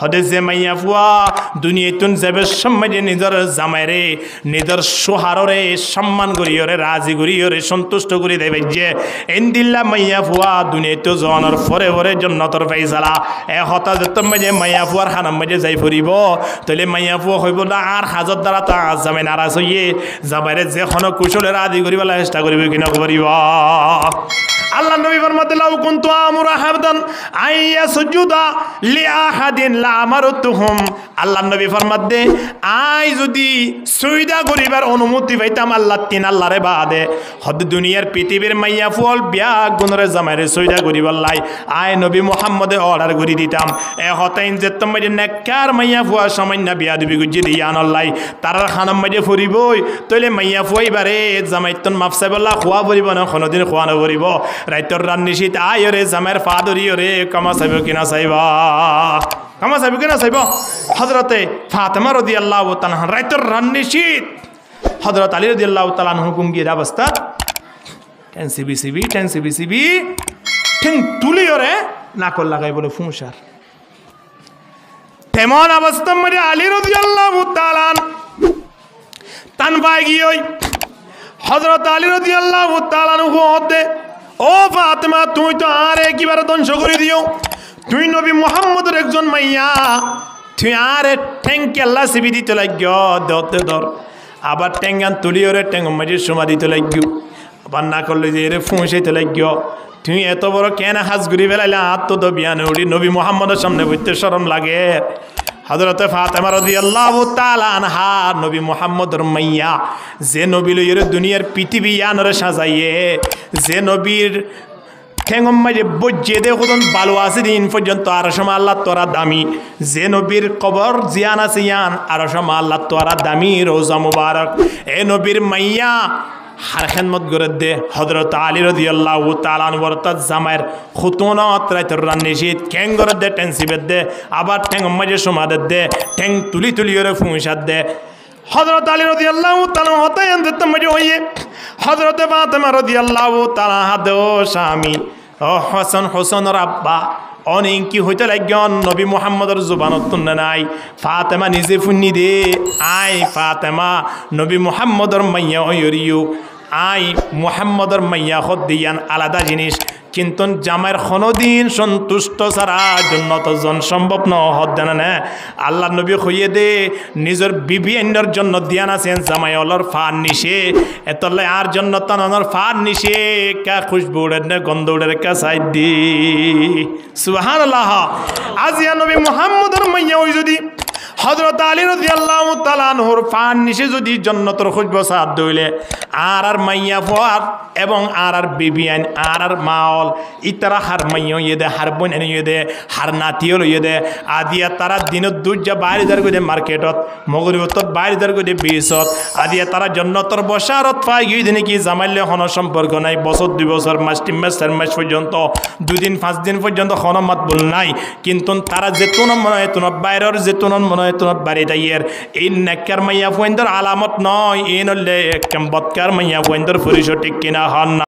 হদে যে মাইয়া ফুয়া দুনিয়াতুন যাবে সম্মানে নিজের জামাইরে নিজের সোহাররে সম্মান করিয়রে রাজি করিয়রে সন্তুষ্ট করি দেবে যে ইনদিল্লা মাইয়া ফুয়া দুনিয়াতে জনের ফরে ফরে জান্নাতের ফাইসালা এ হতা যত মাঝে মাইয়া ফুয়ার খানাম মাঝে যাই ফুরিব তাহলে মাইয়া ফুয়া হইব না আর হাজার দ্বারা তা জামাই নারাজ হইয়ে জামাইরে যে কোনো কুশলে রাজি করিবার চেষ্টা করিব কিনা করিব আল্লাহ নবী ফরমাতে লাউ কুনতু আমুরা হাবদান আইয়া সুজুদা লিআহাদিন লা আমারতুহুম আল্লাহ নবী ফরমাতে আই যদি সুজদা করিবার অনুমতি পাইতাম আল্লাহ তিন আল্লাহরে বাদে হদ দুনিয়ার পৃথিবীর মাইয়া ফুল বিয়া গুনরে জামাইরে সুজদা করিবার লাই আই নবী মুহাম্মদে অর্ডার করি দিতাম এ হতাইন যে তোমাদের নেককার মাইয়া ফুয়া সামান্য বিয়া দিবি গুজি দিয়ান আল্লাহ তারার খানাম মাঝে ফুরিবই তইলে মাইয়া ফুয়াইবারে জামাইতন মাফসাইবল্লাহ খোয়া পড়িব না কোনোদিন খোয়া নপরিব রাইতর রান্নিশীত আয়রে জামের ফাদরিয়রে কামা চাইব কিনা চাইবা কামা চাইব কিনা চাইব হজরতে ফাতেমা রাদিয়াল্লাহু তাআলা রাইতর রান্নিশীত হজরত আলী রাদিয়াল্লাহু তাআলা হুকুম গিয়ে অবস্থা টেনসিবি ঠিক তুলিয়রে নাকল লাগাই বলে ফুঁসার তেমন অবস্থা মধ্যে আলী রাদিয়াল্লাহু তাআলা তান পাই গিয়ে হজরত আলী রাদিয়াল্লাহু তাআলা হতে ও ফাতেমা তুই তো আর একবারে ধ্বংস করে দিও তুই নবী মুহাম্মদের একজন মাইয়া তুই আর ঠ্যাংকে আল্লাহ সিবি দিতে লাগিও দতে ধর আবার ঠ্যাঙ্গান তুলিওরে ঠ্যাং মাঝে সমা দিতে লাগিও আবার না করলে যে এরে ফুঁসাইতে লাগিও তুই এত বড় কেন হাজ ঘুরি বেলাইলে আত্ম তো বিয়ানে উড়ি নবী মুহাম্মদের সামনে বইতে শরম লাগে হযরত ফাতেমা রাদিয়াল্লাহু তাআলা আনহা নবী মুহাম্মদের মাইয়া যে নবী লইরে দুনিয়ার পৃথিবী আনরে সাজাইয়ে যে নবীর ঠেঙ্গম মাঝে বজ্জে দে খুদন ভালো আছে দিন পর্যন্ত আর সময় আল্লাহ তোরা দামি যে নবীর কবর জিয়ান আছে ইয়ান আর সময় আল্লাহ তোরা দামি রোজা মুবারক এ নবীর মাইয়া হার খেদমত করে দে হযরত আলী রাদিয়াল্লাহু তাআলা আনহু জামাইর খুতুনত রাইতর রান্নিশীত ঠ্যাং করে দে টেনসিবের দে আবার ঠ্যাং মাঝে সমাদের দে ঠ্যাং তুলি ওরে ফুঁসার দে হযরত আলী রাদিয়াল্লাহু তাআলা হতায় আনতে মাঝে হইয়ে হযরত ফাতেমা রাদিয়াল্লাহু তাআলা হাদে ও স্বামী ও হোসেনের আব্বা অনেক কি হইতে লাগন নবী মুহাম্মদের জুবানত নাই ফাতেমা নিজে ফুন্নি দে আই ফাতেমা নবী মুহাম্মদের মাইয়া হইরিও আই মুহাম্মদের মাইয়া হদ দিয়ান আলাদা জিনিস কিন্তু জামাইয়ের কোনোদিন সন্তুষ্ট ছাড়া জন্নত জন সম্ভব ন হদ দেন না আল্লাহ নবী হইয়ে দে নিজের বিবি আইনের জন্য দিয়ান আছেন জামাই অলর ফার নিশে এতলে আর জন্য তানোর ফার নিশে কা খুশবু উড়ে না গন্ধ উড়ে কা সাইড দি সুবহানাল্লাহ আজিয়া নবী মুহাম্মদের মাইয়া হই যদি হযরত আলী রাদিয়াল্লাহু তাআলা আনহুর ফান নিশে যদি জান্নাতের খুশবু সাদ দইলে আর মাইয়া ফর এবং আর বিবি আইন আর মাওল ইতারা হার মাইয়া ইয়ে দে হার বোন এনে ইয়ে দে হার নাতিও ইয়ে দে আদিয়া তারা দিনত দুজা বাইরে দার গদে মার্কেটত মগরিবত বাইরে দার গদে বিশত আদিয়া তারা জান্নাতের বশারত পাই গই দিনে কি জামাইলে হন সম্পর্ক নাই বছর 2 বছর মাস 3 মাস 4 মাস পর্যন্ত 2 দিন 5 দিন পর্যন্ত কোনো মাতবুল নাই কিন্তু তারা যেতুন মনে হয় তুন বাইরের যেতুন মনে হয় তুন বাড়ি দাইয়ের এই নেককার মাইয়া ফুয়েন্দর আলামত নয় এই নলে একদম বদকার মাইয়া ফুয়েন্দর পরিচয় ঠিক কিনা হন